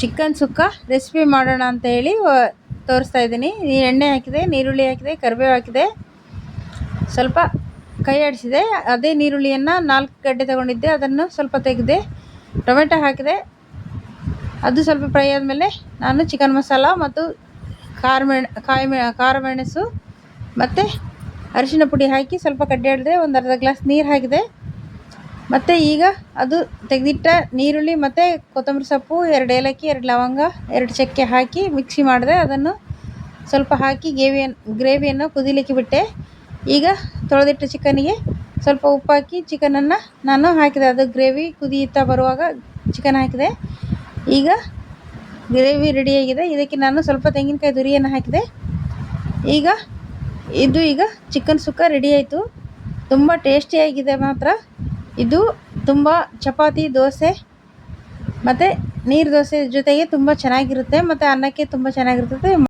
Chicken ಸುಕ್ಕ recipe ಮಾಡೋಣ ಅಂತ ಹೇಳಿ ತೋರಿಸ್ತಾ ಇದ್ದೀನಿ. ಎಣ್ಣೆ ಹಾಕಿದೆ, ನೀರುಳ್ಳಿ ಹಾಕಿದೆ, ಕರಿಬೇವು ಹಾಕಿದೆ, ಸ್ವಲ್ಪ ಕೈ ಆಡಿಸಿದೆ. ಅದೇ ನೀರುಳ್ಳಿಯನ್ನು 4 ಗಡ್ಡೆ ತಗೊಂಡಿದ್ದೆ, ಅದನ್ನು ಸ್ವಲ್ಪ ತೆಗೆದೆ. ಟೊಮೆಟೊ ಹಾಕಿದೆ, ಅದು ಸ್ವಲ್ಪ ಫ್ರೈ ಆದಮೇಲೆ ನಾನು ಚಿಕನ್ ಮಸಾಲ ಮತ್ತು ಖಾರ ಮೆಣಸು ಮತ್ತು ಅರಿಶಿನ ಪುಡಿ ಹಾಕಿ ಸ್ವಲ್ಪ ಕಡ್ಡಿ ಹಿಡಿದೆ. ಒಂದು ಅರ್ಧ ಗ್ಲಾಸ್ ನೀರು ಹಾಕಿದೆ. ಮತ್ತು ಈಗ ಅದು ತೆಗೆದಿಟ್ಟ ನೀರುಳ್ಳಿ ಮತ್ತು ಕೊತ್ತಂಬರಿ ಸೊಪ್ಪು, 2 ಏಲಕ್ಕಿ, 2 ಲವಂಗ, 2 ಚಕ್ಕೆ ಹಾಕಿ ಮಿಕ್ಸಿ ಮಾಡಿದೆ. ಅದನ್ನು ಸ್ವಲ್ಪ ಹಾಕಿ ಗ್ರೇವಿಯನ್ನು ಕುದಿಲಿಕ್ಕೆ ಬಿಟ್ಟೆ. ಈಗ ತೊಳೆದಿಟ್ಟ ಚಿಕನ್ನಿಗೆ ಸ್ವಲ್ಪ ಉಪ್ಪು ಹಾಕಿ ಚಿಕನನ್ನು ನಾನು ಹಾಕಿದೆ. ಅದು ಗ್ರೇವಿ ಕುದಿಯುತ್ತಾ ಬರುವಾಗ ಚಿಕನ್ ಹಾಕಿದೆ. ಈಗ ಗ್ರೇವಿ ರೆಡಿಯಾಗಿದೆ. ಇದಕ್ಕೆ ನಾನು ಸ್ವಲ್ಪ ತೆಂಗಿನಕಾಯಿ ತುರಿಯನ್ನು ಹಾಕಿದೆ. ಈಗ ಚಿಕನ್ ಸುಕ್ಕ ರೆಡಿ ಆಯಿತು. ತುಂಬ ಟೇಸ್ಟಿಯಾಗಿದೆ ಮಾತ್ರ. ಇದು ತುಂಬ ಚಪಾತಿ, ದೋಸೆ ಮತ್ತು ನೀರು ದೋಸೆ ಜೊತೆಗೆ ತುಂಬ ಚೆನ್ನಾಗಿರುತ್ತೆ, ಮತ್ತು ಅನ್ನಕ್ಕೆ ತುಂಬ ಚೆನ್ನಾಗಿರ್ತದೆ.